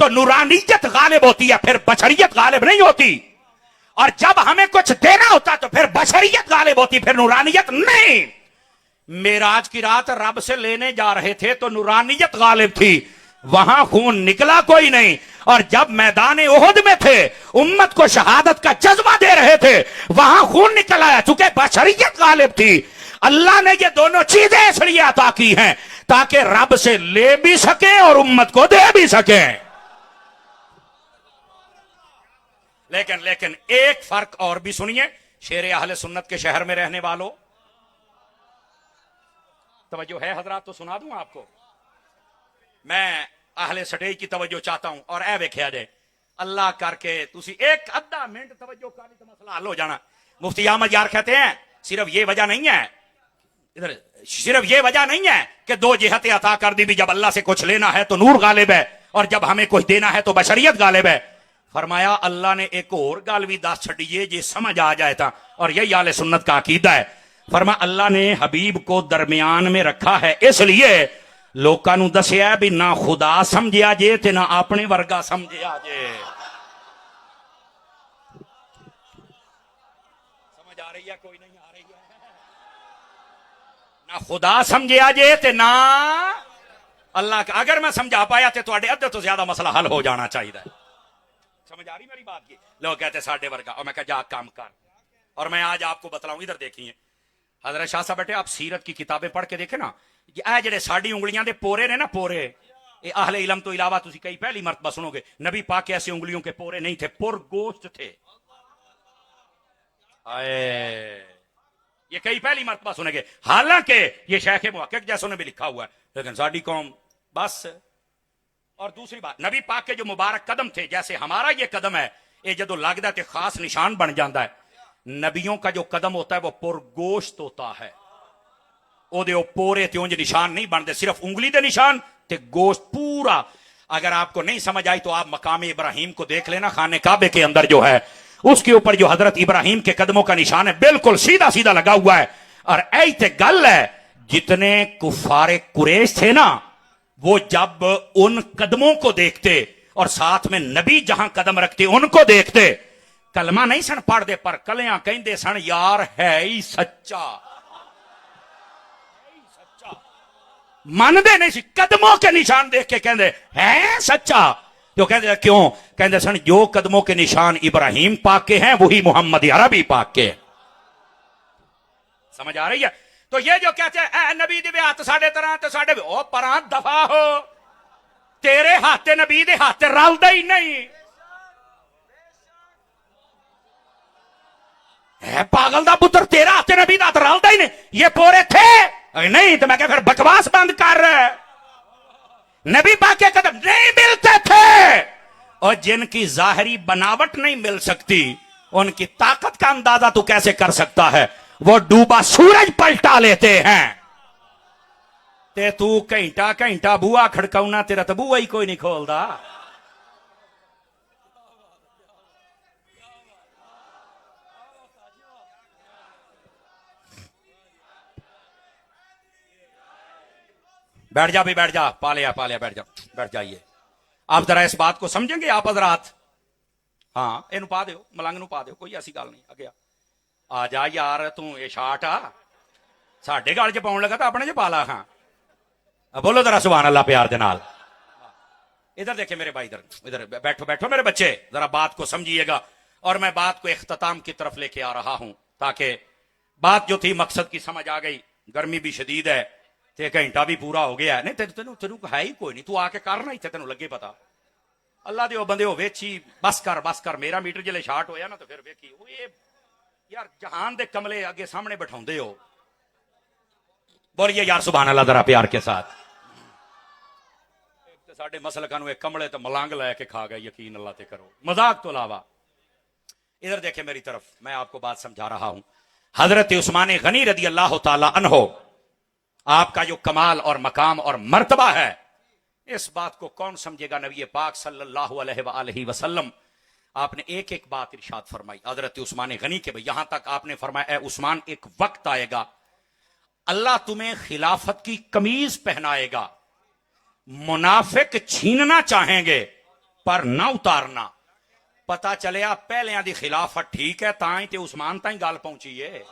تو نورانیت غالب ہوتی ہے، پھر بشریت غالب نہیں ہوتی. اور جب ہمیں کچھ دینا ہوتا تو پھر بشریت غالب ہوتی، پھر نورانیت نہیں. معراج کی رات رب سے لینے جا رہے تھے تو نورانیت غالب تھی، وہاں خون نکلا کوئی نہیں. اور جب میدان احد میں تھے، امت کو شہادت کا جذبہ دے رہے تھے، وہاں خون نکل آیا، چونکہ بشریت غالب تھی. اللہ نے یہ دونوں چیزیں اس لیے عطا کی ہیں تاکہ رب سے لے بھی سکیں اور امت کو دے بھی سکیں. لیکن ایک فرق اور بھی سنیے، شیر اہل سنت کے شہر میں رہنے والوں، توجہ ہے حضرات تو سنا دوں آپ کو. میں اہل سٹیج کی توجہ چاہتا ہوں، اور اے ویکھیا جائے اللہ کر کے تسی ایک ادھا منٹ توجہ کر لی تو مسئلہ حل ہو جانا. مفتی احمد یار کہتے ہیں صرف یہ وجہ نہیں ہے، ادھر صرف یہ وجہ نہیں ہے کہ دو جہتیں عطا کر دی بھی، جب اللہ سے کچھ لینا ہے تو نور غالب ہے اور جب ہمیں کچھ دینا ہے تو بشریت غالب ہے. فرمایا اللہ نے ایک اور گل بھی دس چھڑیے جی سمجھ آ جائے تھا، اور یہی اہل سنت کا عقیدہ ہے. فرمایا اللہ نے حبیب کو درمیان میں رکھا ہے اس لیے لوکاں نوں دسیا بھی نہ خدا سمجھیا جے تے نہ اپنے ورگا سمجھیا جے. سمجھ آ رہی ہے کوئی نہیں آ رہی ہے؟ نہ خدا سمجھیا جے تے نہ اللہ کا. اگر میں سمجھا پایا تے تواڈے ادھے تو زیادہ مسئلہ حل ہو جانا چاہیے. سمجھ آ رہی میری بات کی؟ لوگ کہتے ساڈے ورگا، اور میں کہا جا کام کر. اور میں آج آپ کو بتلاؤں، ادھر دیکھیے حضرت شاہ صاحب بیٹھے، آپ سیرت کی کتابیں پڑھ کے دیکھیں نا، اے جڑے ساڈی انگلیاں دے پورے نے نا، پورے اے اہل علم تو علاوہ تسی کئی پہلی مرتبہ سنو گے نبی پاک کے ایسے انگلیوں کے پورے نہیں تھے، پر گوشت تھے. یہ کئی پہلی مرتبہ سنیں گے، حالانکہ یہ شیخ محقق جیسوں نے بھی لکھا ہوا ہے، لیکن ساڈی قوم بس. اور دوسری بات، نبی پاک کے جو مبارک قدم تھے، جیسے ہمارا یہ قدم ہے، یہ جدو لگتا ہے تے خاص نشان بن جاتا ہے. نبیوں کا جو قدم ہوتا ہے وہ پرگوشت ہوتا ہے، او دے او پورے تے اونج نشان نہیں بنتے، صرف انگلی دے نشان تے گوشت پورا. اگر آپ کو نہیں سمجھ آئی تو آپ مقام ابراہیم کو دیکھ لینا، خانہ کعبے کے اندر جو ہے اس کے اوپر جو حضرت ابراہیم کے قدموں کا نشان ہے بالکل سیدھا سیدھا لگا ہوا ہے. اور ایتے گل ہے، جتنے کفار قریش تھے نا، وہ جب ان قدموں کو دیکھتے اور ساتھ میں نبی جہاں قدم رکھتے ان کو دیکھتے، کلمہ نہیں سن پڑھ دے پر کلیاں کہندے سن یار ہے ہی سچا. مان دے نہیں سی، قدموں کے نشان دیکھ کے کہندے ہے سچا. جو کہندے کیوں؟ کہندے سن جو قدموں کے نشان ابراہیم پاک کے ہیں وہی محمد عربی پاک کے. سمجھ آ رہی ہے؟ تو یہ جو کہتے ہیں اے نبی دے ہاتھ ساڈے طرح تے ساڈے او پراں دفع ہو، تیرے ہاتھ نبی دے ہاتھ رلدا ہی نہیں. اے پاگل دا پتر، تیرا ہاتھ نبی دا ہاتھ رلدا ہی نہیں. یہ پورے تھے نہیں تو میں کہ پھر بکواس بند کر. نبی پاک کے قدم نہیں ملتے تھے، اور جن کی ظاہری بناوٹ نہیں مل سکتی ان کی طاقت کا اندازہ تو کیسے کر سکتا ہے؟ وہ ڈوبا سورج پلٹا لیتے ہیں. تے تو گھنٹا بوا کھڑکاؤنا، تیرا تو بوا ہی کوئی نہیں کھولدا. بیٹھ جا بھی، بیٹھ جا، پالیا بیٹھ جا، بیٹھ جائیے. آپ ذرا اس بات کو سمجھیں گے آپ حضرات؟ ہاں یہ پا دیو، ملنگ نو پا دیو، کوئی ایسی گل نہیں. اگے آ جا یار، تو یہ شارٹ آ ساڈے گل چ پاؤن لگا تو اپنے چ پا لا. ہاں بولو ذرا سبحان اللہ پیار دے نال. ادھر دیکھیں میرے بھائی، ادھر بیٹھو میرے بچے، ذرا بات کو سمجھیے گا. اور میں بات کو اختتام کی طرف لے کے آ رہا ہوں تاکہ بات جو تھی مقصد کی سمجھ آ گئی. گرمی بھی شدید ہے تے گھنٹہ بھی پورا ہو گیا ہے. نہیں تینوں ہے ہی کوئی نہیں، تو آ کے کرنا ہی تینوں لگے پتا. اللہ دے بندے ہو ویچی، بس کر. میرا میٹر جلے شارٹ ہویا نا تو پھر ویکھی یار جہان دے کملے اگے سامنے بٹھاؤندے ہو. بولیے یار سبحان اللہ ذرا پیار کے ساتھ. ساڈے مسلکاں نو ایک کملے تے ملانگ لے کے کھا گئے، یقین اللہ تے کرو، مذاق تو علاوہ. ادھر دیکھیں میری طرف، میں آپ کو بات سمجھا رہا ہوں. حضرت عثمان غنی رضی اللہ تعالی عنہ، آپ کا جو کمال اور مقام اور مرتبہ ہے، اس بات کو کون سمجھے گا؟ نبی پاک صلی اللہ علیہ وآلہ وسلم آپ نے ایک ایک بات ارشاد فرمائی حضرت عثمان غنی کے. یہاں تک آپ نے فرمایا اے عثمان، ایک وقت آئے گا اللہ تمہیں خلافت کی قمیض پہنائے گا، منافق چھیننا چاہیں گے پر نہ اتارنا. پتا چلیا پہلیاں دی خلافت ٹھیک ہے تائیں تے عثمان تائیں گال پہنچی ہے.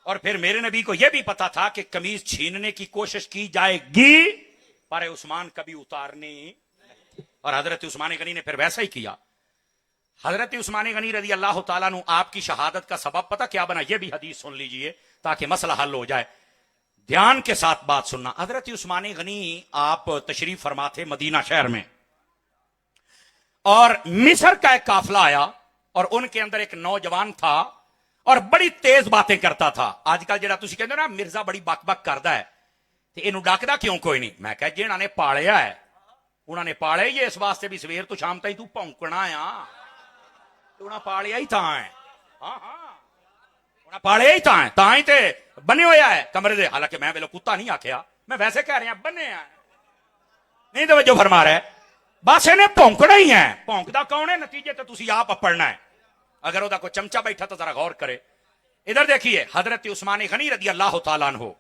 اور پھر میرے نبی کو یہ بھی پتا تھا کہ قمیض چھیننے کی کوشش کی جائے گی پر عثمان کبھی اتارنی. اور حضرت عثمان غنی نے پھر ویسا ہی کیا. حضرت عثمان غنی رضی اللہ تعالیٰ عنہ آپ کی شہادت کا سبب پتا کیا بنا؟ یہ بھی حدیث سن لیجئے تاکہ مسئلہ حل ہو جائے. دھیان کے ساتھ بات سننا. حضرت عثمان غنی آپ تشریف فرما تھے مدینہ شہر میں اور مصر کا ایک قافلہ آیا اور ان کے اندر ایک نوجوان تھا اور بڑی تیز باتیں کرتا تھا. آج کل جڑا تسی کہندے نا مرزا بڑی بک بک کردا ہے تے اینو ڈاکدا کیوں کوئی نہیں؟ میں کہا جنہاں نے پالیا ہے انہوں نے پالیا ہی اس واسطے بھی سویر تو شام تک تو پونکنا آ. انہاں پالیا ہی تاں ہے. ہاں انہاں پالیا ہی تاں ہی تے بنے ہویا ہے کمرے دے. حالانکہ میں ویلو کتا نہیں آکھیا, میں ویسے کہہ رہا بنے ہیں. نہیں توجہ فرما رہا ہے, بس انہیں پونکنا ہی ہے. پونکدا کون ہے؟ نتیجے تے تسی آپ پڑھنا ہے. اگر وہ کوئی چمچا بیٹھا تو ذرا غور کرے. ادھر دیکھیے حضرت عثمان غنی رضی اللہ تعالیٰ عنہ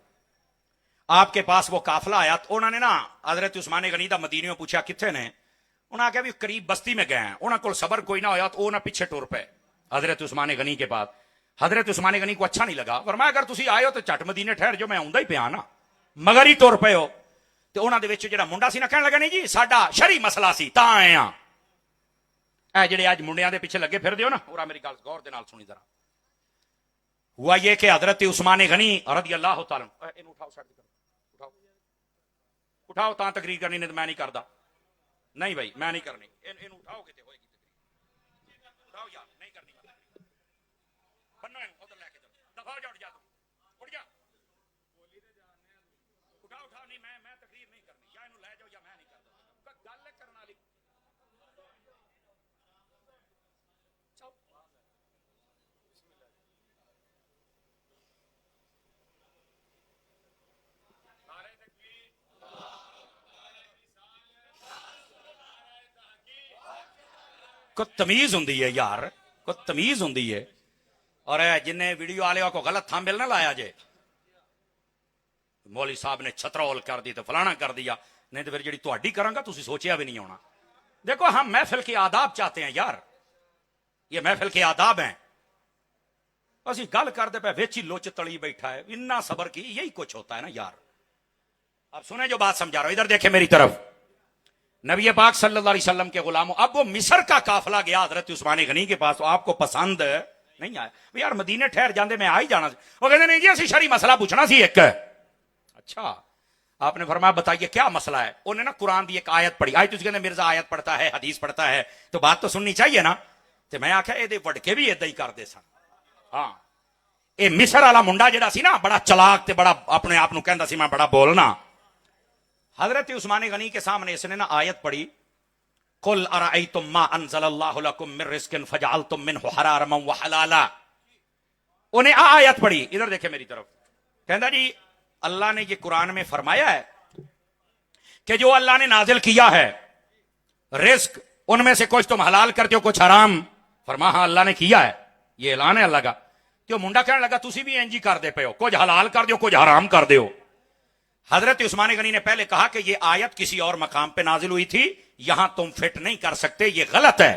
آپ کے پاس وہ قافلہ آیا تو انہوں نے نا حضرت عثمان غنی دا مدینیوں پوچھا کتنے نے؟ انہوں نے کہا بھی قریب بستی میں گئے ہیں. انہوں کو صبر کوئی نہ ہویا تو وہ نہ پیچھے ٹور پے حضرت عثمان غنی کے پاس. حضرت عثمان غنی کو اچھا نہیں لگا, فرمایا اگر تسی آئے ہو تو چٹ مدینے ٹھہر جو, میں آؤں ہی پیا نا, مگر ہی ٹور پے ہو. تو انہوں دے وچ جڑا منڈا سی نا کہنے لگا نہیں جی ساڈا شرعی مسئلہ سی تاں آئے ہاں. اے جڑے اج منڈیاں دے پیچھے لگے پھر دیو نا, اورا میری گل غور دے نال سنی ذرا. ہوا یہ کہ حضرت عثمان غنی رضی اللہ تعالیٰ اینو اٹھاؤ سائیڈ تے کرو, اٹھاؤ تاں تقریر کرنی نہیں تو میں نہیں کردا. نہیں بھائی میں نہیں کرنی, اینو اٹھاؤ کتے ہوئے گی تقریر. اٹھاؤ یار نہیں کرنی. بنو اینو ادھر لے کے جاؤ, دفعہ جا, اٹھ جا, اٹھ جا, اٹھاؤ نہیں میں تقریر نہیں کرنی. یا اینو لے جاؤ یا میں نہیں کردا. گل کرن والی کو تمیز ہوں ہے یار, کو تمیز ہوں ہے. اور جن ویڈیو والے کو غلط تھا مل نہ لایا جے, مولوی صاحب نے چھترول کر دی تو فلانا کر دیا, نہیں تو پھر جڑی تہاڈی کراں گا تسی سوچیا بھی نہیں ہونا. دیکھو ہم محفل کے آداب چاہتے ہیں یار, یہ محفل کے آداب ہیں. اسی گل کرتے پہ ویچی لوچ تڑی بیٹھا ہے, اتنا صبر کی, یہی کچھ ہوتا ہے نا یار. اب سنیں جو بات سمجھا رہا ہوں, ادھر دیکھیں میری طرف. نبی پاک صلی اللہ علیہ وسلم کے غلاموں, اب وہ مصر کا قافلہ گیا حضرت عثمان غنی کے پاس, تو آپ کو پسند نہیں آیا. یار مدینے ٹھہر جاندے میں آ ہی جانا. وہ کہتے نہیں جی اسی شرعی مسئلہ پوچھنا سی ایک. اچھا آپ نے فرمایا بتائیے کیا مسئلہ ہے؟ انہوں نے نا قرآن دی ایک آیت پڑھی. آج تجھے کہتے مرزا آیت پڑھتا ہے حدیث پڑھتا ہے تو بات تو سننی چاہیے نا. تو میں آخیا یہ وڈکے بھی ادھا ہی کرتے سن. ہاں یہ مصر والا منڈا جڑا سی نا بڑا چلاک تے بڑا اپنے آپ کہندا سی میں بڑا بولنا. حضرت عثمان غنی کے سامنے اس نے نا آیت پڑھی, قل ارأیتم ما انزل اللہ لکم من رزق فجعلتم منہ حرارما وحلالا. انہیں آیت پڑھی. ادھر دیکھیں میری طرف, کہندا جی اللہ نے یہ قرآن میں فرمایا ہے کہ جو اللہ نے نازل کیا ہے رزق ان میں سے کچھ تم حلال کرتے ہو کچھ حرام. فرما ہاں اللہ نے کیا ہے, یہ اعلان ہے اللہ کا. جو منڈا کہنے لگا تسی بھی انجی کر دے پے ہو, کچھ حلال کر دیو کچھ حرام کر دیو. حضرت عثمان غنی نے پہلے کہا کہ یہ آیت کسی اور مقام پہ نازل ہوئی تھی, یہاں تم فٹ نہیں کر سکتے, یہ غلط ہے.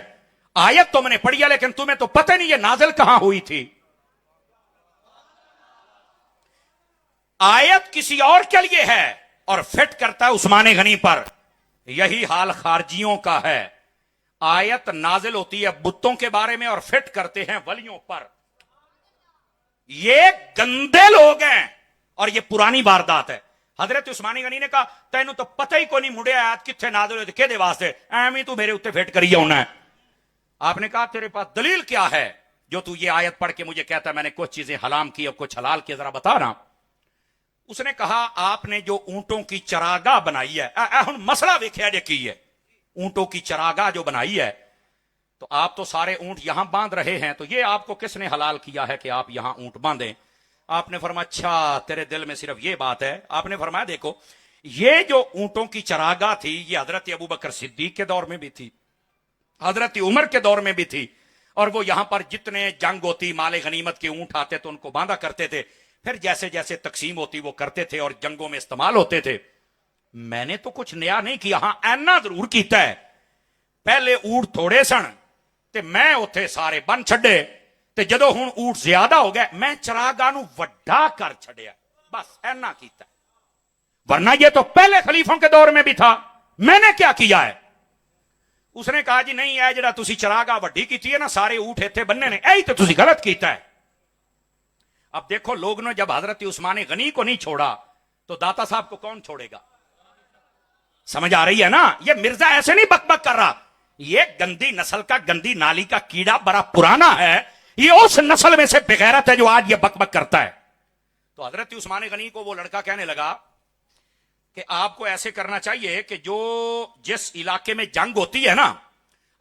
آیت تم نے پڑھی ہے لیکن تمہیں تو پتہ نہیں یہ نازل کہاں ہوئی تھی. آیت کسی اور کے لیے ہے اور فٹ کرتا ہے عثمان غنی پر. یہی حال خارجیوں کا ہے. آیت نازل ہوتی ہے بتوں کے بارے میں اور فٹ کرتے ہیں ولیوں پر. یہ گندے لوگ ہیں اور یہ پرانی واردات ہے. حضرت عثمان غنی نے کہا تینوں تو پتہ ہی کو نہیں مڑے آیت کتنے نازل ہوئے کہدے واسطے, ایویں تو میرے اوتے فٹ کری ہونا ہے. آپ نے کہا تیرے پاس دلیل کیا ہے جو تو یہ آیت پڑھ کے مجھے کہتا ہے میں نے کچھ چیزیں حرام کی اور کچھ حلال کی, ذرا بتا نا. اس نے کہا آپ نے جو اونٹوں کی چراگاہ بنائی ہے, ہن مسئلہ ویکھیا جے کی ہے, اونٹوں کی چراگاہ جو بنائی ہے تو آپ تو سارے اونٹ یہاں باندھ رہے ہیں, تو یہ آپ کو کس نے حلال کیا ہے کہ آپ یہاں اونٹ باندھیں؟ آپ نے فرمایا اچھا تیرے دل میں صرف یہ بات ہے. آپ نے فرمایا دیکھو یہ جو اونٹوں کی چراگاہ تھی یہ حضرت ابوبکر صدیق کے دور میں بھی تھی, حضرت عمر کے دور میں بھی تھی, اور وہ یہاں پر جتنے جنگ ہوتی مال غنیمت کے اونٹ آتے تو ان کو باندھا کرتے تھے, پھر جیسے جیسے تقسیم ہوتی وہ کرتے تھے اور جنگوں میں استعمال ہوتے تھے. میں نے تو کچھ نیا نہیں کیا, ہاں اینا ضرور کیتا ہے, پہلے اونٹ تھوڑے سن تے میں اتنے سارے بن چھڈے, تے جدو ہوں اونٹ زیادہ ہو گئے میں چراگاہ نو وڈا کر چھڈیا, بس اینا کیتا ہے. ورنہ یہ تو پہلے خلیفوں کے دور میں بھی تھا, میں نے کیا کیا ہے؟ اس نے کہا جی نہیں, ہے جڑا تسی چراگاہ وڈی کیتی ہے نا, سارے اونٹ ایتھے بننے نے, یہی تو تسی غلط کیتا ہے. اب دیکھو لوگ نے جب حضرت عثمان غنی کو نہیں چھوڑا تو داتا صاحب کو کون چھوڑے گا؟ سمجھ آ رہی ہے نا؟ یہ مرزا ایسے نہیں بک بک کر رہا, یہ گندی نسل کا, گندی نالی کا کیڑا بڑا پرانا ہے, یہ اس نسل میں سے بغیرت ہے جو آج یہ بک بک کرتا ہے. تو حضرت عثمان غنی کو وہ لڑکا کہنے لگا کہ آپ کو ایسے کرنا چاہیے کہ جو جس علاقے میں جنگ ہوتی ہے نا,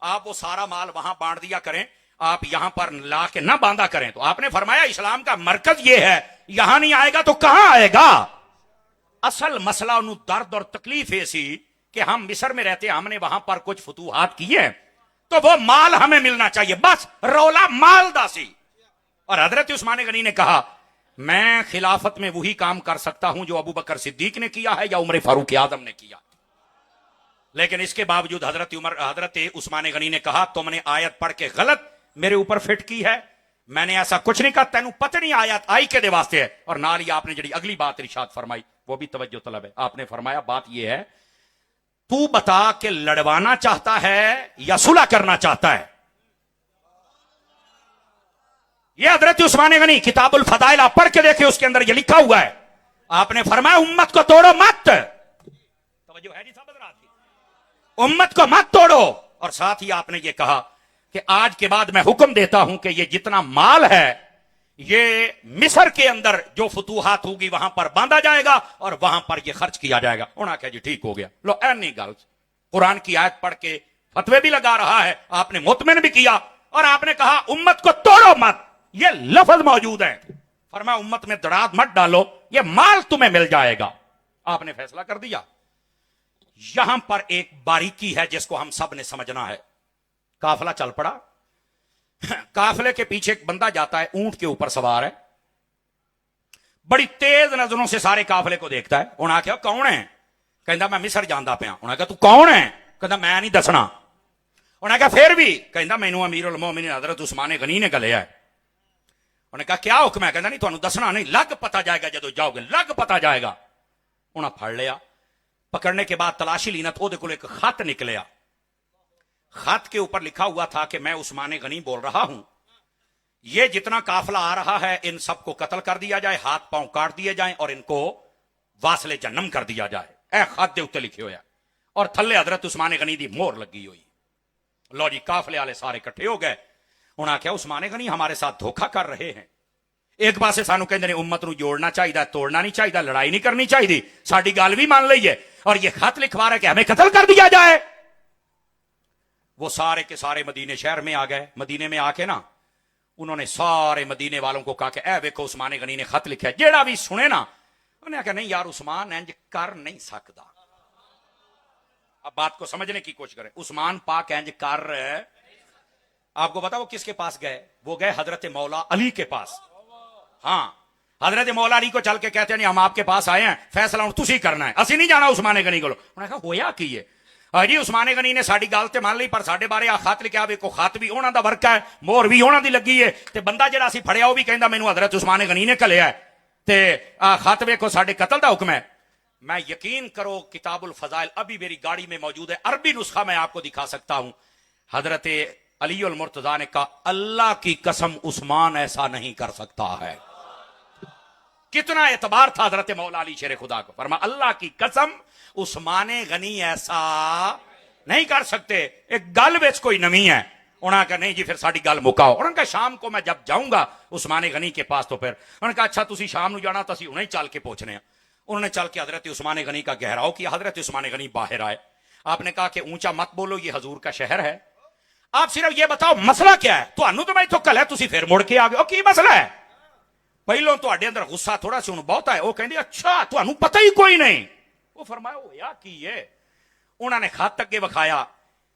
آپ وہ سارا مال وہاں بانٹ دیا کریں, آپ یہاں پر لا کے نہ باندھا کریں. تو آپ نے فرمایا اسلام کا مرکز یہ ہے, یہاں نہیں آئے گا تو کہاں آئے گا؟ اصل مسئلہ انہوں درد اور تکلیف ایسی کہ ہم مصر میں رہتے, ہم نے وہاں پر کچھ فتوحات کیے تو وہ مال ہمیں ملنا چاہیے, بس رولا مال دا سی. اور حضرت عثمان غنی نے کہا میں خلافت میں وہی کام کر سکتا ہوں جو ابو بکر صدیق نے کیا ہے یا عمر فاروق اعظم نے کیا. لیکن اس کے باوجود حضرت عثمان غنی نے کہا تم نے آیت پڑھ کے غلط میرے اوپر فٹ کی ہے, میں نے ایسا کچھ نہیں کہا, تینوں پتہ نہیں آیت آئی کے دے واسطے ہے. اور نال ہی آپ نے جڑی اگلی بات ارشاد فرمائی وہ بھی توجہ طلب ہے. آپ نے فرمایا بات یہ ہے, تو بتا کہ لڑوانا چاہتا ہے یا صلح کرنا چاہتا ہے. یہ حضرت عثمان غنی کتاب الفضائل آپ پڑھ کے دیکھیں, اس کے اندر یہ لکھا ہوا ہے. آپ نے فرمایا امت کو توڑو مت, توجہ ہے جی صاحب حضرات, امت کو مت توڑو. اور ساتھ ہی آپ نے یہ کہا کہ آج کے بعد میں حکم دیتا ہوں کہ یہ جتنا مال ہے یہ مصر کے اندر جو فتوحات ہوگی وہاں پر باندھا جائے گا اور وہاں پر یہ خرچ کیا جائے گا. انہوں نے کہا جی ٹھیک ہو گیا. لو اینی گلز قرآن کی آیت پڑھ کے فتوے بھی لگا رہا ہے, آپ نے مطمئن بھی کیا, اور آپ نے کہا امت کو توڑو مت, یہ لفظ موجود ہے. فرمایا امت میں دڑاد مت ڈالو, یہ مال تمہیں مل جائے گا. آپ نے فیصلہ کر دیا. یہاں پر ایک باریکی ہے جس کو ہم سب نے سمجھنا ہے. قافلہ چل پڑا, قافلے کے پیچھے ایک بندہ جاتا ہے, اونٹ کے اوپر سوار ہے, بڑی تیز نظروں سے سارے قافلے کو دیکھتا ہے. انہاں کہا کون ہے؟ کہندا میں مصر جاندا پیا. انہاں کہا تو کون ہے؟ کہندا میں نہیں دسنا. انہاں کہا پھر بھی؟ کہندا مینوں امیر المومنین حضرت عثمان غنی نے گلیا ہے. انہوں نے کہا کیا حکم ہے؟ کہندا نہیں تانوں دسنا نہیں, لگ پتا جائے گا جدو جاؤ گے, لگ پتا جائے گا. انہاں پھڑ لیا, پکڑنے کے بعد تلاشی لینا تو دے کول ایک خط نکلیا. خط کے اوپر لکھا ہوا تھا کہ میں عثمان غنی بول رہا ہوں, یہ جتنا قافلہ آ رہا ہے ان سب کو قتل کر دیا جائے, ہاتھ پاؤں کاٹ دیے جائیں اور ان کو واصل جہنم کر دیا جائے. اے خط دے اوتے لکھے ہویا, اور تھلے حضرت عثمان غنی دی مہر لگی ہوئی. لو جی قافلے والے سارے کٹھے ہو گئے. انہوں نے کہا عثمان غنی ہمارے ساتھ دھوکہ کر رہے ہیں. ایک پاسے سانو کہندے نے امت نو جوڑنا چاہیے, توڑنا نہیں چاہیے, لڑائی نہیں کرنی چاہیے, ساڈی گل بھی مان لئیے, اور یہ خط لکھوا رہا ہے کہ ہمیں قتل کر دیا جائے. وہ سارے کے سارے مدینے شہر میں آ گئے. مدینے میں آ کے نا انہوں نے سارے مدینے والوں کو کہا کہ اے ویکھو عثمان غنی نے خط لکھا ہے. جیڑا بھی سنے نا انہوں نے کہا نہیں یار عثمان انج کر نہیں سکتا. اب بات کو سمجھنے کی کوشش کریں. عثمان پاک انج کر, آپ کو پتا وہ کس کے پاس گئے؟ وہ گئے حضرت مولا علی کے پاس. ہاں حضرت مولا علی کو چل کے کہتے ہیں نہیں ہم آپ کے پاس آئے ہیں, فیصلہ ہوں تسی کرنا ہے, اسی نہیں جانا عثمان غنی کو. انہوں نے کہا ہویا کی ہے؟ جی عثمان غنی نے ساری گل تے مان لی, پر ساڈے بارے آ خط لکھا, ویکھو خط بھی انہاں دا ورک ہے, مہر بھی انہاں دی لگی ہے, تے بندہ جڑا اسی پھڑیا وہ بھی کہندا مینوں حضرت عثمان غنی نے کلیا ہے, تے خط ویکھو ساڈے قتل دا حکم ہے. میں یقین کرو کتاب الفضائل ابھی میری گاڑی میں موجود ہے, عربی نسخہ میں آپ کو دکھا سکتا ہوں. حضرت علی المرتضیٰ نے کہا اللہ کی قسم عثمان ایسا نہیں کر سکتا ہے. کتنا اعتبار تھا حضرت مولا علی شیر خدا کو. فرما اللہ کی قسم عثمان غنی ایسا نہیں کر سکتے. ایک گل وچ کوئی نمی ہے. انہوں نے کہا نہیں جی پھر ساری گل مکاؤ. انہوں نے کہا شام کو میں جب جاؤں گا عثمان غنی کے پاس تو پھر. انہوں نے کہا اچھا تسی شام نو جانا, تسی انہیں چل کے پہنچنے ہیں. انہوں نے چل کے حضرت عثمان غنی کا گہراؤ کیا. حضرت عثمان غنی باہر آئے. آپ نے کہا کہ اونچا مت بولو, یہ حضور کا شہر ہے, آپ صرف یہ بتاؤ مسئلہ کیا ہے. تو میں تو کل ہے, تسی پھر مڑ کے آ گئے, کی مسئلہ ہے؟ پہلو تو اندر غصہ تھوڑا سا بہت ہے. وہ کہندے اچھا تانوں پتہ ہی کوئی نہیں. وہ فرمایا ہویا کی ہے؟ انہوں نے خط اگے وکھایا.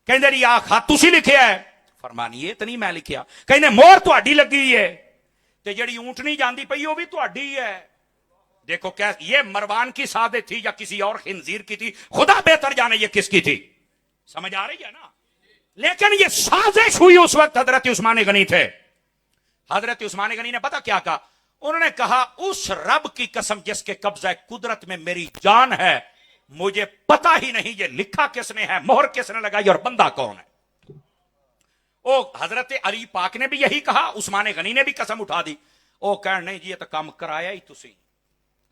کہندے جی آ خط تسی لکھیا ہے. فرمانی یہ تو نہیں میں لکھیا. کہندے مہر تہاڈی لگی ہے, تے جڑی اونٹنی جاندی پئی وہ بھی تہاڈی ہے. دیکھو کیا یہ مروان کی سازش تھی یا کسی اور خنزیر کی تھی، خدا بہتر جانے یہ کس کی تھی، سمجھ آ رہی ہے نا؟ لیکن یہ سازش ہوئی اس وقت حضرت عثمان غنی تھے. حضرت عثمان غنی نے پتا کیا کہا؟ انہوں نے کہا اس رب کی قسم جس کے قبضہ قدرت میں میری جان ہے، مجھے پتا ہی نہیں یہ لکھا کس نے ہے، مہر کس نے لگائی اور بندہ کون ہے. او حضرت علی پاک نے بھی یہی کہا، عثمان غنی نے بھی قسم اٹھا دی. او کہنے نہیں جی یہ تو کام کرایا ہی تسی.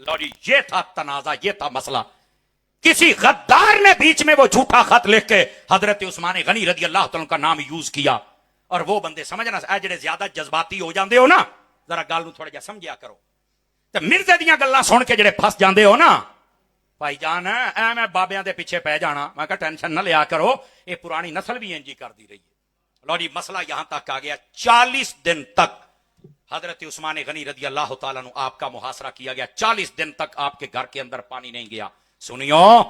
لو جی یہ تھا تنازع، یہ تھا مسئلہ. کسی غدار نے بیچ میں وہ جھوٹا خط لکھ کے حضرت عثمان غنی رضی اللہ تعالیٰ کا نام یوز کیا. اور وہ بندے سمجھنا اے جڑے زیادہ جذباتی ہو جاندے ہو نا، ذرا گل نو تھوڑا جا سمجھیا کرو. تے مرزے دیاں گلاں سن کے جڑے پھس جاندے ہو نا، بھائی جان اے میں بابیاں دے پیچھے پہ جانا، میں کہا ٹینشن نہ لیا کرو، یہ پرانی نسل بھی انجی کر دی رہی ہے. لو جی مسئلہ یہاں تک آ گیا. 40 دن تک حضرت عثمان غنی رضی اللہ تعالیٰ عنہ آپ کا محاصرہ کیا گیا. 40 دن تک آپ کے گھر کے اندر پانی نہیں گیا. سنیو،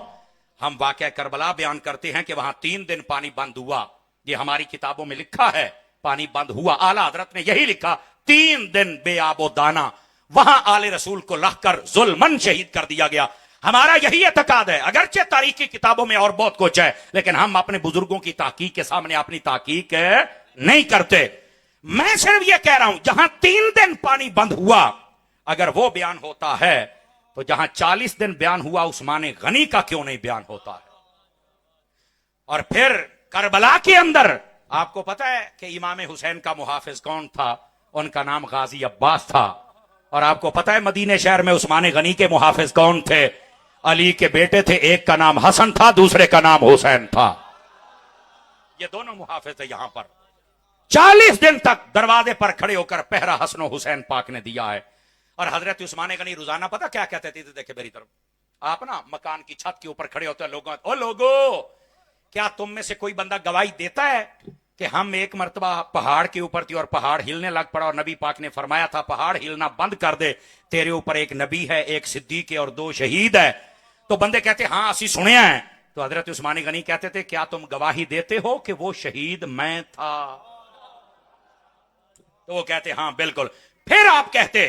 ہم واقعہ کربلا بیان کرتے ہیں کہ وہاں 3 دن پانی بند ہوا. یہ ہماری کتابوں میں لکھا ہے، پانی بند ہوا. اعلیٰ حضرت نے یہی لکھا 3 دن بے آب و دانا. وہاں آل رسول کو رکھ کر ظلمن شہید کر دیا گیا. ہمارا یہی اعتقاد ہے، اگرچہ تاریخی کتابوں میں اور بہت کچھ ہے، لیکن ہم اپنے بزرگوں کی تحقیق کے سامنے اپنی تحقیق نہیں کرتے. میں صرف یہ کہہ رہا ہوں جہاں 3 دن پانی بند ہوا، اگر وہ بیان ہوتا ہے تو جہاں 40 دن بیان ہوا عثمان غنی کا کیوں نہیں بیان ہوتا ہے؟ اور پھر کربلا کے اندر آپ کو پتا ہے کہ امام حسین کا محافظ کون تھا؟ ان کا نام غازی عباس تھا. اور آپ کو پتا ہے مدینے شہر میں عثمان غنی کے محافظ کون تھے؟ علی کے بیٹے تھے، ایک کا نام حسن تھا، دوسرے کا نام حسین تھا. یہ دونوں محافظ تھے. یہاں پر 40 دن تک دروازے پر کھڑے ہو کر پہرا حسن و حسین پاک نے دیا ہے. اور حضرت عثمان غنی روزانہ پتا کیا کہتے تھے؟ دیکھے میری طرف، آپ نا مکان کی چھت کے اوپر کھڑے ہوتے ہیں، لوگوں کیا تم میں سے کوئی بندہ گواہی دیتا ہے کہ ہم ایک مرتبہ پہاڑ کے اوپر تھی اور پہاڑ ہلنے لگ پڑا اور نبی پاک نے فرمایا تھا پہاڑ ہلنا بند کر دے، تیرے اوپر ایک نبی ہے، ایک صدیق ہے اور 2 شہید ہے. تو بندے کہتے ہاں اسی سنیا ہے. تو حضرت عثمان غنی کہتے تھے کیا تم گواہی دیتے ہو کہ وہ شہید میں تھا؟ تو وہ کہتے ہاں بالکل. پھر آپ کہتے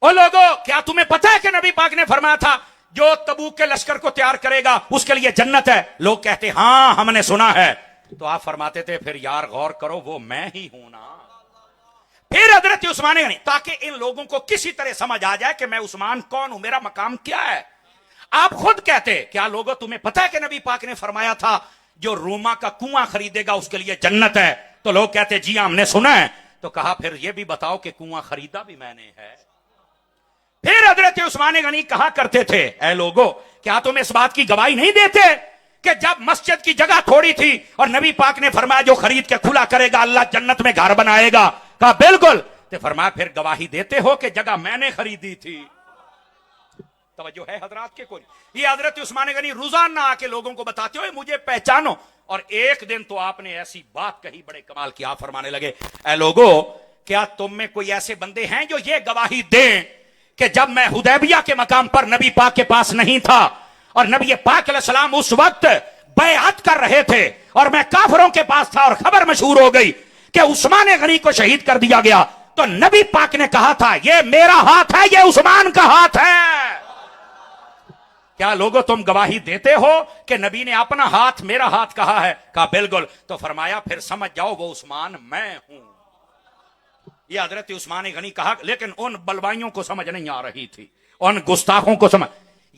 او لوگوں کیا تمہیں پتا ہے کہ نبی پاک نے فرمایا تھا جو تبوک کے لشکر کو تیار کرے گا اس کے لیے جنت ہے؟ لوگ کہتے ہاں ہم نے سنا ہے. تو آپ فرماتے تھے پھر یار غور کرو وہ میں ہی ہوں نا. پھر حضرت عثمان غنی تاکہ ان لوگوں کو کسی طرح سمجھ آ جائے کہ میں عثمان کون ہوں، میرا مقام کیا ہے. آپ خود کہتے کیا لوگوں تمہیں پتا ہے کہ نبی پاک نے فرمایا تھا جو روما کا کنواں خریدے گا اس کے لیے جنت ہے؟ تو لوگ کہتے جی ہم نے سنا ہے. تو کہا پھر یہ بھی بتاؤ کہ کنواں خریدا بھی میں نے ہے. پھر حضرت عثمان غنی کہا کرتے تھے اے لوگوں کیا تم اس بات کی گواہی نہیں دیتے کہ جب مسجد کی جگہ تھوڑی تھی اور نبی پاک نے فرمایا جو خرید کے کھلا کرے گا اللہ جنت میں گھر بنائے گا؟ کہا بالکل. تو فرمایا پھر گواہی دیتے ہو کہ جگہ میں نے خریدی تھی؟ توجہ ہے حضرات کے کوئی؟ یہ حضرت عثمان غنی روزانہ آ کے لوگوں کو بتاتے ہوئے مجھے پہچانو. اور ایک دن تو آپ نے ایسی بات کہی بڑے کمال کی، آپ فرمانے لگے اے لوگو کیا تم میں کوئی ایسے بندے ہیں جو یہ گواہی دیں کہ جب میں حدیبیہ کے مقام پر نبی پاک کے پاس نہیں تھا اور نبی پاک علیہ السلام اس وقت بیعت کر رہے تھے اور میں کافروں کے پاس تھا اور خبر مشہور ہو گئی کہ عثمان غنی کو شہید کر دیا گیا، تو نبی پاک نے کہا تھا یہ میرا ہاتھ ہے، یہ عثمان کا ہاتھ ہے؟ کیا لوگوں تم گواہی دیتے ہو کہ نبی نے اپنا ہاتھ میرا ہاتھ کہا ہے؟ کہا بالکل. تو فرمایا پھر سمجھ جاؤ وہ عثمان میں ہوں. یہ حضرت عثمان غنی کہا، لیکن ان بلوائیوں کو سمجھ نہیں آ رہی تھی، ان گستاخوں کو سمجھ.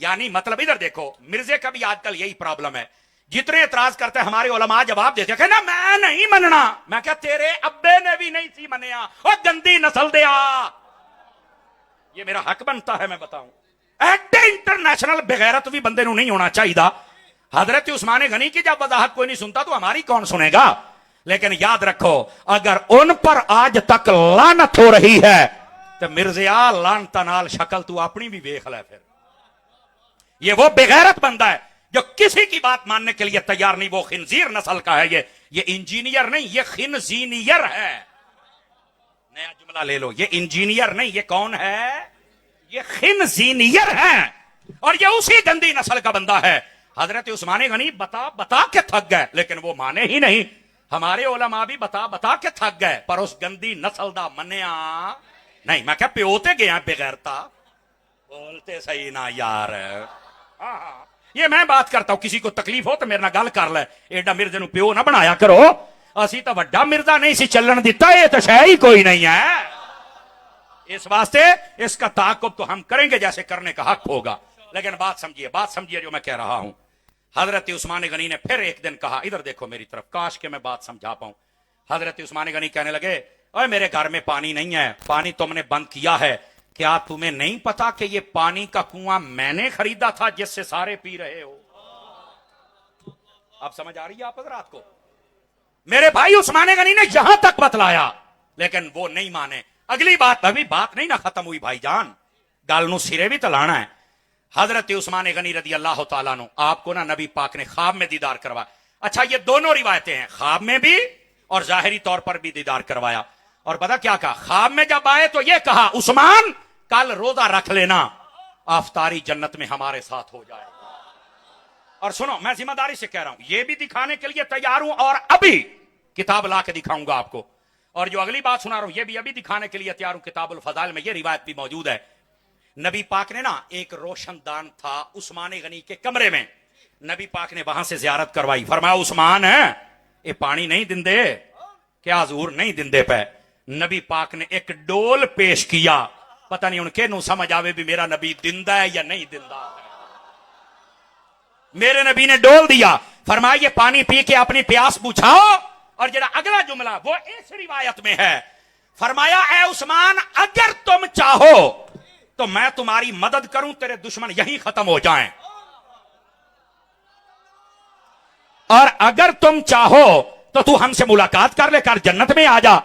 یعنی مطلب ادھر دیکھو مرزے کا بھی آج کل یہی پرابلم ہے، جتنے اعتراض کرتے ہیں ہمارے علماء جواب دیتے کہ نا میں نہیں مننا. میں کہا تیرے ابے نے بھی نہیں سی منیا، اور گندی نسل دیا. یہ میرا حق بنتا ہے میں بتاؤں. ایڈے انٹرنیشنل بغیرت بھی بندے نو نہیں ہونا چاہیے. حضرت عثمان غنی کی جب وضاحت کوئی نہیں سنتا تو ہماری کون سنے گا؟ لیکن یاد رکھو اگر ان پر آج تک لعنت ہو رہی ہے تو مرزیا لعنت نال شکل تو اپنی بھی دیکھ لے. پھر یہ وہ بغیرت بندہ ہے جو کسی کی بات ماننے کے لیے تیار نہیں. وہ خنزیر نسل کا ہے. یہ انجینئر نہیں، یہ خنزینئر ہے. نیا جملہ لے لو، یہ انجینئر نہیں، یہ کون ہے؟ یہ خنزینئر ہے. اور یہ اسی گندی نسل کا بندہ ہے. حضرت عثمان غنی بتا کے تھک گئے لیکن وہ مانے ہی نہیں. ہمارے علماء بھی بتا کے تھک گئے پر اس گندی نسل دا منیا نہیں. میں کہا پیوتے گیا بغیرتا بولتے صحیح نا یار. ہاں یہ میں بات کرتا ہوں, کسی کو تکلیف ہو تو میرے نال گل کر لے. ایڈا مرزے نو پیو نہ بنایا کرو, اسی تو وڈا مرزا نہیں سی چلن دیتا, یہ تو شے ہی کوئی نہیں ہے. اس واسطے اس کا تعاقب تو ہم کریں گے جیسے کرنے کا حق ہوگا. لیکن بات سمجھیے جو میں کہہ رہا ہوں. حضرت عثمان غنی نے پھر ایک دن کہا, ادھر دیکھو میری طرف, کاش کہ میں بات سمجھا پاؤں. حضرت عثمان غنی کہنے لگے, اوے میرے گھر میں پانی نہیں ہے, پانی تم نے بند کیا ہے, کیا تمہیں نہیں پتا کہ یہ پانی کا کنواں میں نے خریدا تھا جس سے سارے پی رہے ہو؟ اب سمجھ آ رہی ہے آپ حضرات کو؟ میرے بھائی عثمان غنی نے یہاں تک بتلایا, لیکن وہ نہیں مانے. اگلی بات, ابھی بات نہیں نہ ختم ہوئی بھائی جان, گل نو سرے بھی تلانا ہے. حضرت عثمان غنی رضی اللہ تعالیٰ نو آپ کو نا نبی پاک نے خواب میں دیدار کروایا. اچھا یہ دونوں روایتیں ہیں, خواب میں بھی اور ظاہری طور پر بھی دیدار کروایا. اور پتا کیا کہا, خواب میں جب آئے تو یہ کہا, عثمان کل روزہ رکھ لینا, افطاری جنت میں ہمارے ساتھ ہو جائے گا. اور سنو, میں ذمہ داری سے کہہ رہا ہوں, یہ بھی دکھانے کے لیے تیار ہوں, اور ابھی کتاب لا کے دکھاؤں گا آپ کو. اور جو اگلی بات سنا رہا ہوں یہ بھی ابھی دکھانے کے لیے تیار ہوں, کتاب الفضائل میں یہ روایت بھی موجود ہے. نبی پاک نے نا ایک روشن دان تھا عثمان غنی کے کمرے میں, نبی پاک نے وہاں سے زیارت کروائی. فرمایا عثمان ہے یہ پانی نہیں دندے, کیا حضور نہیں دندے پہ؟ نبی پاک نے ایک ڈول پیش کیا, پتہ نہیں ان کے نو سمجھ آوے بھی میرا نبی دندا ہے یا نہیں دندا ہے. میرے نبی نے ڈول دیا, فرمایا یہ پانی پی کے اپنی پیاس بجھاؤ. اور جڑا اگلا جملہ وہ اس روایت میں ہے, فرمایا اے عثمان اگر تم چاہو تو میں تمہاری مدد کروں, تیرے دشمن یہیں ختم ہو جائیں, اور اگر تم چاہو تو تو ہم سے ملاقات کر لے کر جنت میں آ جا.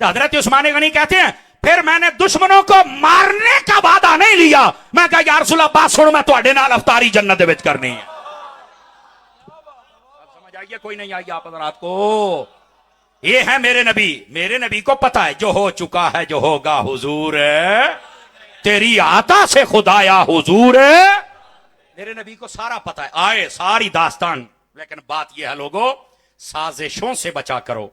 تو حضرت عثمان غنی کہتے ہیں پھر میں نے دشمنوں کو مارنے کا وعدہ نہیں لیا, میں کہا یا رسول اللہ بات سنو, میں تواڈے نال افطاری جنت دے وچ کرنی ہے. سمجھ آئیے کوئی نہیں آئی آپ حضرات کو؟ یہ ہے میرے نبی. میرے نبی کو پتا ہے جو ہو چکا ہے جو ہوگا حضور تیری عطا سے خدایا حضور. میرے نبی کو سارا پتا ہے, آئے ساری داستان. لیکن بات یہ ہے لوگوں, سازشوں سے بچا کرو.